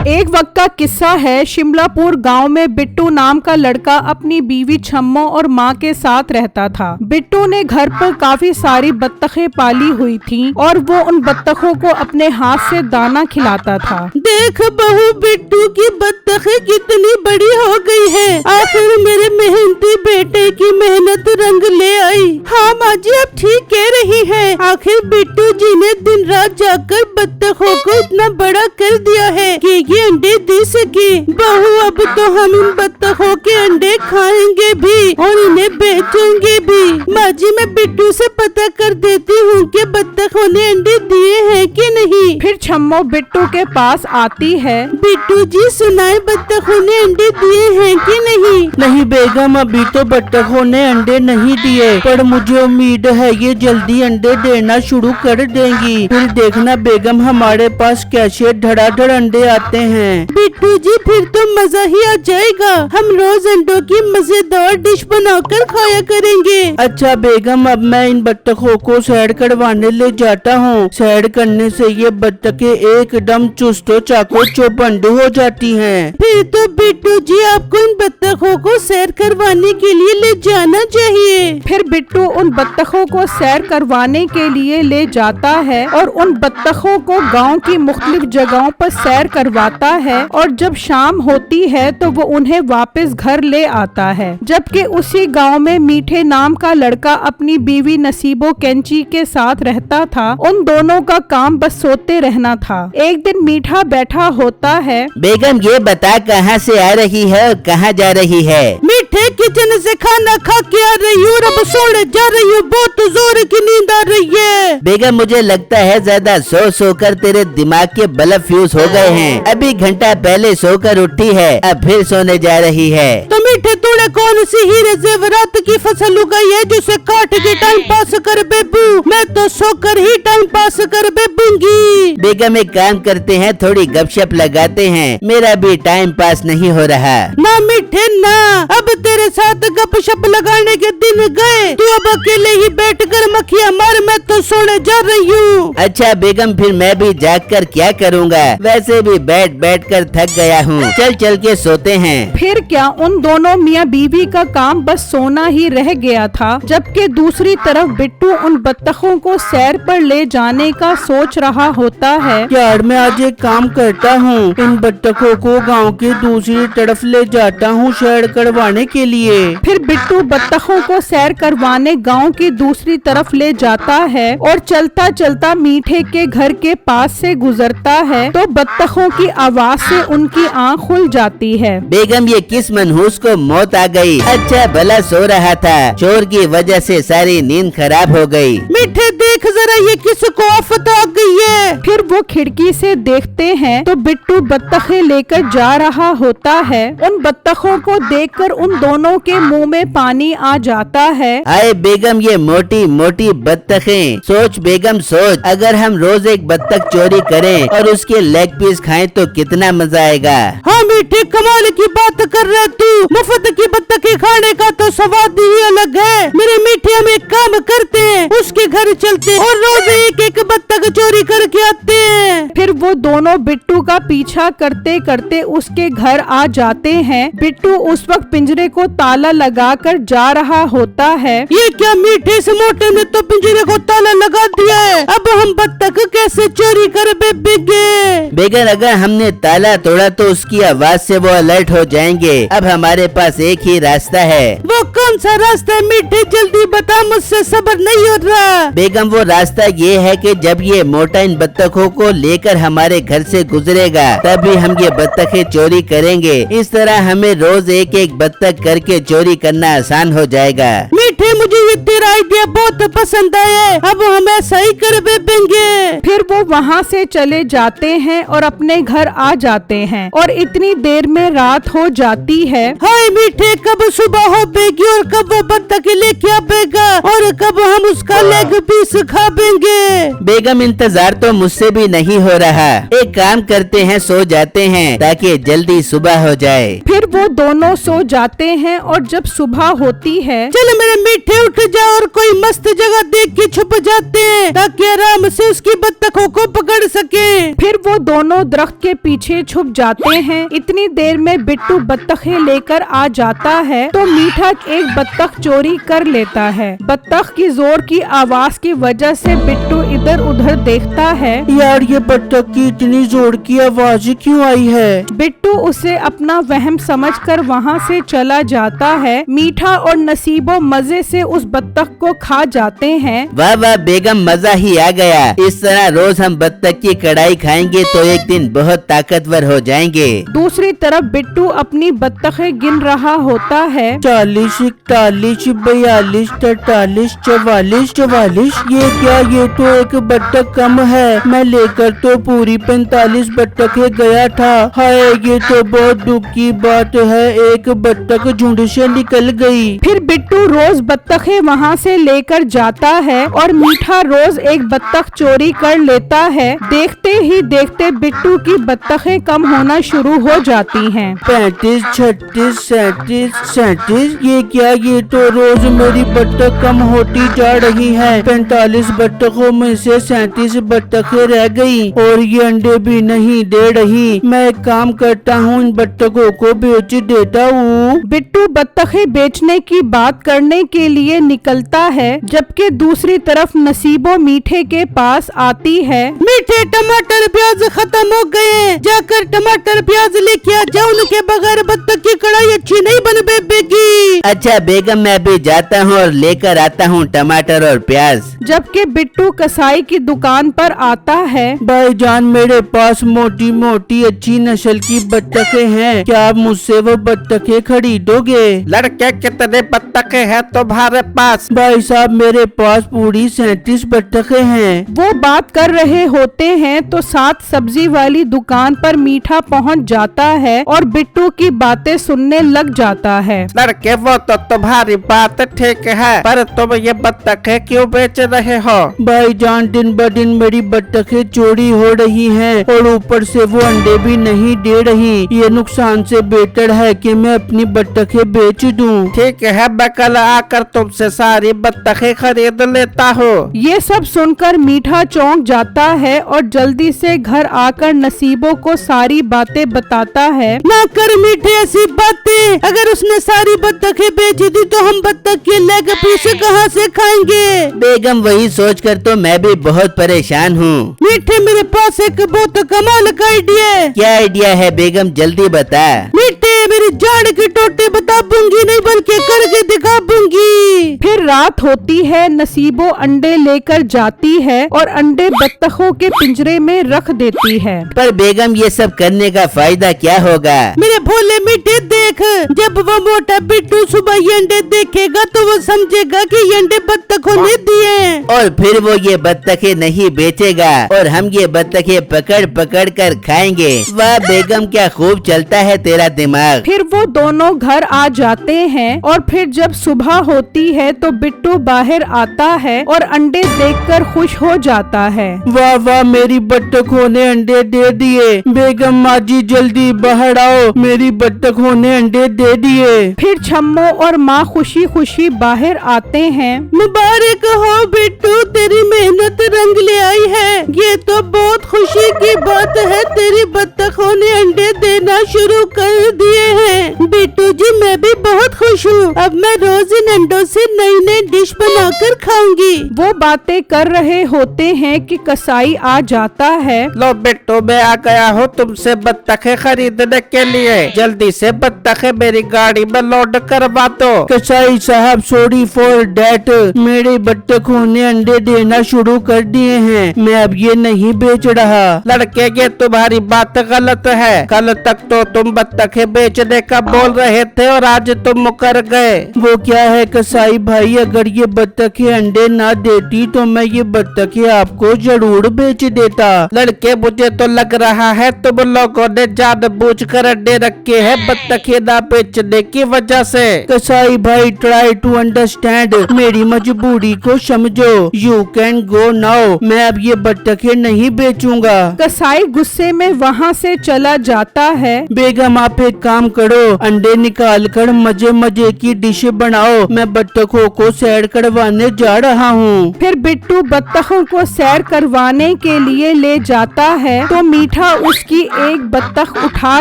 एक वक्त का किस्सा है। शिमलापुर गांव में बिट्टू नाम का लड़का अपनी बीवी छम्मो और माँ के साथ रहता था। बिट्टू ने घर पर काफी सारी बत्तखें पाली हुई थीं और वो उन बत्तखों को अपने हाथ से दाना खिलाता था। देख बहू, बिट्टू की बत्तखें कितनी बड़ी हो गई है। आखिर मेरे मेहनती बेटे की मेहनत रंग ले आई। हाँ माँ जी, अब ठीक कह रही है। आखिर बिट्टू जी ने दिन रात जाकर बत्तखों को इतना बड़ा कर दिया है कि ये अंडे दे सके। बहू, अब तो हम इन बत्तखों के अंडे खाएंगे भी और इन्हें बेचेंगे भी। माँ जी, मैं बिट्टू से पता कर देती हूँ कि बत्तखों ने अंडे दिए हैं कि नहीं। फिर छम्मो बिट्टू के पास आती है। बिट्टू जी सुनाए, बत्तखों ने अंडे दिए हैं कि नहीं? नहीं बेगम, अभी तो बत्तखों ने अंडे नहीं दिए, पर मुझे उम्मीद है ये जल्दी अंडे देना शुरू कर देंगी। फिर देखना बेगम, हमारे पास कैसे धड़ाधड़ अंडे आते हैं। बिट्टू जी, फिर तो मजा ही आ जाएगा। हम रोज अंडों की मजेदार डिश बनाकर खाया करेंगे। अच्छा बेगम, अब मैं इन बत्तखों को सैर करवाने ले जाता हूँ। सैर करने से ये बत्तखें एकदम चुस्तो चाको चौबंद हो जाती हैं। फिर तो बिट्टू जी, आपको इन बत्तखों को सैर करवाने के लिए ले जाना चाहिए। फिर बिट्टू उन बत्तखों को सैर करवाने के लिए ले जाता है और उन बत्तखों को गांव की मुख्तलिफ जगहों पर सैर करवाता है और जब शाम होती है तो वो उन्हें वापस घर ले आता है। जबकि उसी गांव में मीठे नाम का लड़का अपनी बीवी नसीबो कैंची के साथ रहता था। उन दोनों का काम बस सोते रहना था। एक दिन मीठा बैठा होता है। बेगम, ये बता कहाँ से आ रही है और कहाँ जा रही है? मीठे किचन से खाना खा के आ रही हूँ, अब सोने जा रही हूँ। बहुत जोर की नींद आ रही है। बेगम, मुझे लगता है ज्यादा सो कर तेरे दिमाग के बल्ब फ्यूज हो गए हैं। अभी घंटा पहले सोकर उठी है, अब फिर सोने जा रही है। तो मीठे, तूने कौन सी हीरे जेवरात की फसल उगाई है जिसे काट के टाइम पास कर बेबू? मैं तो सोकर ही टाइम पास कर बेबूंगी। बेगम, एक काम करते हैं, थोड़ी गपशप लगाते हैं, मेरा भी टाइम पास नहीं हो रहा। ना मीठे ना, अब तेरे साथ गपशप लगाने के दिन गए। तू अब अकेले ही बैठ कर मक्खियाँ मार, मैं तो सोने जा रही हूँ। अच्छा बेगम, फिर मैं भी जाग कर क्या करूँगा? वैसे भी बैठ कर थक गया हूँ। चल के सोते हैं। फिर क्या, उन दोनों मियाँ बीवी का काम बस सोना ही रह गया था। जबकि दूसरी तरफ बिट्टू उन बत्तखों को सैर पर ले जाने का सोच रहा होता है। यार, मैं आज एक काम करता हूँ, इन बत्तखों को गांव की दूसरी तरफ ले जाता हूँ सैर करवाने के लिए। फिर बिट्टू बत्तखों को सैर करवाने गांव की दूसरी तरफ ले जाता है और चलता चलता मीठे के घर के पास से गुजरता है तो बत्तखों की आवाज से उनकी आँख खुल जाती है। बेगम, ये किस मनहूस को मौत आ गई? अच्छा भला सो रहा था, शोर की वजह से सारी नींद खराब हो गई। मीठे, देख जरा, ये किसको आफत आ गई है। फिर वो खिड़की से देखते हैं तो बिट्टू बत्तखें लेकर जा रहा होता है। उन बत्तखों को देखकर उन दोनों के मुंह में पानी आ जाता है। आए बेगम, ये मोटी मोटी बत्तखें। सोच बेगम सोच, अगर हम रोज एक बत्तख चोरी करें और उसके लेग पीस खाएं तो कितना मजा आएगा। हाँ मीठे, कमाल की बात कर रहा तू। मुफ्त की बत्तखें खाने का तो स्वाद ही अलग है। मेरे मीठे, हम एक काम करते हैं, उसके घर चलते और रोज एक एक बत्तख चोरी करके आते हैं। फिर वो दोनों बिट्टू का पीछा करते करते उसके घर आ जाते हैं। बिट्टू उस वक्त पिंजरे को ताला लगाकर जा रहा होता है। ये क्या मीठे, से मोटे ने तो पिंजरे को ताला लगा दिया है। अब हम बत्तख कैसे चोरी कर बेबेगे? बेगम, अगर हमने ताला तोड़ा तो उसकी आवाज से वो अलर्ट हो जाएंगे। अब हमारे पास एक ही रास्ता है। वो कौन सा रास्ता है मीठे? जल्दी बता, मुझसे सब्र नहीं हो रहा। बेगम, वो रास्ता ये है कि जब ये मोटा इन बत्तखों को लेकर हमारे घर से गुजरेगा तभी हम ये बत्तखें चोरी करेंगे। इस तरह हमें रोज एक एक बत्तख करके चोरी करना आसान हो जाएगा। मीठे, मुझे ये तेरा आइडिया बहुत पसंद आया। अब हम ऐसा ही कर बेबेंगे। फिर वो वहाँ से चले जाते हैं और अपने घर आ जाते हैं और इतनी देर में रात हो जाती है। हाय मीठे, कब सुबह हो बेगी और कब वो बत्तख लेके आएगा और कब हम उसका लेग पीस खा बेंगे? बेगम, इंतजार तो मुझसे भी नहीं हो रहा। एक काम करते हैं, सो जाते हैं ताकि जल्दी सुबह हो जाए। फिर वो दोनों सो जाते हैं और जब सुबह होती है, चल मेरे मीठे, उठ जा और कोई मस्त जगह देख के छुप जाते हैं ताकि आराम से उसकी बत्तखों को पकड़ सके। फिर वो दोनों दरख्त के पीछे छुप जाते हैं। इतनी देर में बिट्टू बत्तखें लेकर आ जाता है तो मीठा एक बत्तख चोरी कर लेता है। बत्तख की जोर की आवाज की वजह से बिट्टू इधर उधर देखता है। यार ये बत्तख की इतनी जोर की आवाज क्यों आई है? बिट्टू उसे अपना वहम समझकर वहाँ से चला जाता है। मीठा और नसीबो मजे से उस बत्तख को खा जाते हैं। वाह वाह बेगम, मजा ही आ गया। इस तरह रोज हम बत्तख की कढ़ाई खाएंगे तो एक दिन बहुत ताकतवर हो जाएंगे। दूसरी तरफ बिट्टू अपनी बत्तखें गिन रहा होता है। 40, 41, 42, 43, 44, 44। ये क्या? ये तो एक बत्तख कम है। मैं लेकर तो पूरी 45 बत्तखें गया था। हाय, ये तो बहुत दुख की बात है। एक बत्तख झुंड से निकल गई। फिर बिट्टू रोज बत्तखें वहाँ से लेकर जाता है और मीठा रोज एक बत्तख चोरी कर लेता है। देखते ही देखते बिट्टू की बत्तखें कम होना शुरू हो जाती हैं। 35, 36, 37, 37। ये क्या? ये तो रोज मेरी बत्तख कम होती जा रही है। 45 बत्तखों में से 37 बत्तखें रह गई और ये अंडे भी नहीं दे रही। मैं एक काम करता हूँ, इन बत्तखों को बेच देता हूँ। बिट्टू बत्तखें बेचने की बात करने के लिए निकलता है, जबकि दूसरी तरफ नसीबो मीठे के पास आती है। मीठे टमाटर प्याज खत्म हो गए, जाकर टमाटर प्याज लेके आ जाओ। उनके बगैर बत्तख की कढ़ाई अच्छी नहीं बन बेगी। अच्छा बेगम, मैं अभी जाता हूँ और लेकर आता हूँ टमाटर और प्याज। जबकि बिट्टू कसाई की दुकान पर आता है। भाईजान, मेरे पास मोटी मोटी अच्छी नस्ल की बत्तखें हैं। क्या आप मुझसे वो बत्तखें खरीदोगे? लड़के, कितने बत्तखें हैं तुम्हारे पास? भाई साहब, मेरे पास पूरी 37 बत्तखें हैं। वो बात कर रहे होते हैं तो साथ सब्जी वाली दुकान पर मीठा पहुंच जाता है और बिट्टू की बातें सुनने लग जाता है। लड़के, वो तो तुम्हारी बात ठीक है, पर तुम ये बत्तखें क्यों बेच रहे हो? भाईजान, दिन ब दिन मेरी बत्तखें चोरी हो रही हैं और ऊपर से वो अंडे भी नहीं दे रही। ये नुकसान से बेहतर है कि मैं अपनी बत्तखें बेच दूं। ठीक है, मैं कल आकर तुमसे सारी बत्तखें खरीद लेता हूँ। ये सब सुनकर मीठा चौंक जाता है और जल्दी से घर आकर नसीबों को सारी बातें बताता है। ना कर मीठे ऐसी बातें। अगर उसने सारी बत्तखें बेच दी तो हम बत्तख के लेग पीस कहाँ से खाएंगे? बेगम, वही सोचकर तो मैं भी बहुत परेशान हूँ। मीठे, मेरे पास एक बहुत कमाल का आइडिया है। क्या आइडिया है बेगम, जल्दी बता। मीठे, मेरी जान की टोटे बता दूंगी नहीं बल्कि करके दिखा दूंगी। फिर रात होती है। नसीबो अंडे लेकर जाती है और अंडे बत्तखों के पिंजरे में रख देती है। पर बेगम, ये सब करने का फायदा क्या होगा? मेरे भोले मीठे, देख, जब वो मोटा बिट्टू सुबह ये अंडे देखेगा तो वो समझेगा कि ये अंडे बत्तखों ने दिए। और फिर वो ये बत्तखें नहीं बेचेगा और हम ये बत्तखें पकड़ पकड़ कर खाएंगे। वाह बेगम, क्या खूब चलता है तेरा दिमाग। फिर वो दोनों घर आ जाते हैं और फिर जब सुबह होती है तो बिट्टू बाहर आता है और अंडे देखकर खुश हो जाता है। वाह वाह, मेरी बत्तखों ने अंडे दे दिए। बेगम माँ जी, जल्दी बाहर आओ, मेरी बत्तखों ने अंडे दे दिए। फिर छम्मो और माँ खुशी खुशी बाहर आते हैं। मुबारक हो बिट्टू, तेरी मेहनत रंग ले आई है। ये तो बहुत खुशी की बात है, तेरी बत्तखों ने अंडे देना शुरू कर दिए हैं। बिट्टू जी, मैं भी बहुत खुश हूँ। अब मैं रोज इन अंडों से नई नई डिश बनाकर खाऊंगी। वो बातें कर रहे होते हैं कि कसाई आ जाता है। लो बिट्टू, मैं आ गया हूँ तुमसे बत्तखें खरीदने के लिए। जल्दी से बत्तखें मेरी गाड़ी में लोड करवा दो। कसाई साहब, सॉरी फॉर डैट। मेरे बत्तखों ने अंडे देना शुरू कर दिए हैं। मैं अब ये नहीं बेच रहा। लड़के, ये तुम्हारी बात गलत है। कल तक तो तुम बत्तखें बेचने का बोल रहे थे और आज तुम मुकर गए। वो क्या है कसाई भाई, अगर ये बत्तखें अंडे ना देती तो मैं ये बत्तखें आपको जरूर बेच देता। लड़के, मुझे तो लग रहा है तुम लोगों ने जानबूझकर अंडे रखे हैं बत्तखें ना बेचने की वजह से। कसाई भाई, ट्राई टू अंडरस्टैंड, मेरी मजबूरी को समझो। You can go now. मैं अब ये बत्तखें नहीं बेचूंगा। कसाई गुस्से में वहाँ से चला जाता है। बेगम, आप एक काम करो, अंडे निकाल कर तुम मजे मजे की डिश बनाओ, मैं बत्तखों को सैर करवाने जा रहा हूँ। फिर बिट्टू बत्तखों को सैर करवाने के लिए ले जाता है तो मीठा उसकी एक बत्तख उठा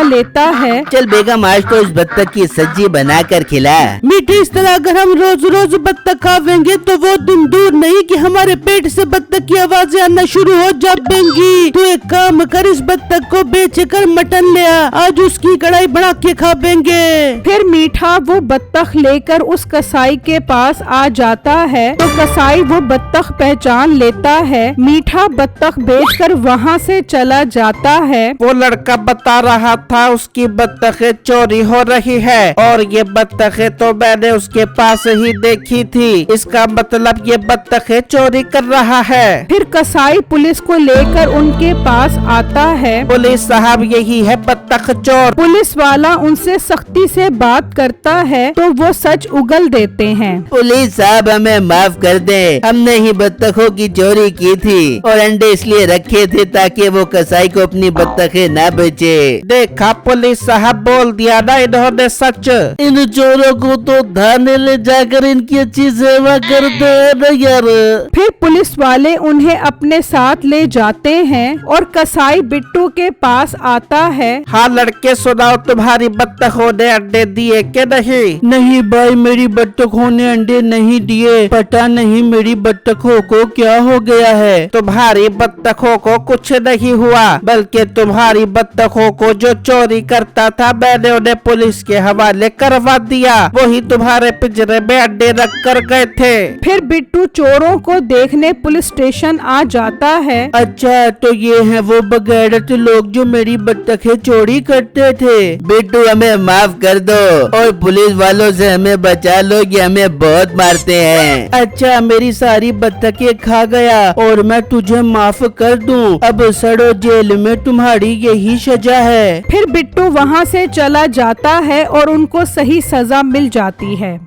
लेता है। चल बेगम, आज तो इस बत्तख की सब्जी बना कर खिला। मीठे, इस तरह अगर हम रोज रोज बत्तख खावेंगे तो वो दिन दूर नहीं कि हमारे पेट से बत्तख की आवाजें आना शुरू हो जाएंगी। तू एक काम कर, इस बत्तख को बेच कर मटन ले आ, आज उसकी कढ़ाई बना के खावेंगे। फिर मीठा वो बत्तख लेकर उस कसाई के पास आ जाता है तो कसाई वो बत्तख पहचान लेता है। मीठा बत्तख बेचकर वहाँ से चला जाता है। वो लड़का बता रहा था उसकी बत्तखें चोरी हो रही है और ये बत्तखें तो मैंने उसके पास ही देखी थी, इसका मतलब ये बत्तखें चोरी कर रहा है। फिर कसाई पुलिस को लेकर उनके पास आता है। पुलिस साहब, यही है बत्तख चोर। पुलिस वाला उनसे सख्ती से बात करता है तो वो सच उगल देते हैं। पुलिस साहब, हमें माफ कर दे, हमने ही बत्तखों की चोरी की थी और अंडे इसलिए रखे थे ताकि वो कसाई को अपनी बत्तखें ना बेचे। देखा पुलिस साहब, बोल दिया ना इन्होंने सच। इन चोरों को तो थाने ले जाकर इनकी अच्छी सेवा कर दे ना यार। फिर पुलिस वाले उन्हें अपने साथ ले जाते हैं और कसाई बिट्टू के पास आता है। हाँ लड़के, सुनाओ तुम्हारी बत्तखों ने अंडे दिए के नहीं? नहीं भाई, मेरी बत्तखों ने अंडे नहीं दिए, पता नहीं मेरी बत्तखों को क्या हो गया है। तुम्हारी बत्तखों को कुछ नहीं हुआ, बल्कि तुम्हारी बत्तखों को जो चोरी करता था मैंने उन्हें पुलिस के हवाले करवा दिया, वही तुम्हारे पिंजरे में अंडे रख कर गए थे। फिर बिट्टू चोरों को देखने पुलिस स्टेशन आ जाता है। अच्छा, तो ये हैं वो बगैरत लोग जो मेरी बत्तखें चोरी करते थे। बिट्टू, हमें माफ कर दो और पुलिस वालों से हमें बचा लो, ये हमें बहुत मारते हैं। अच्छा, मेरी सारी बत्तखें खा गया और मैं तुझे माफ कर दूं। अब सड़ो जेल में, तुम्हारी यही सजा है। फिर बिट्टू वहाँ से चला जाता है और उनको सही सजा मिल जाती है।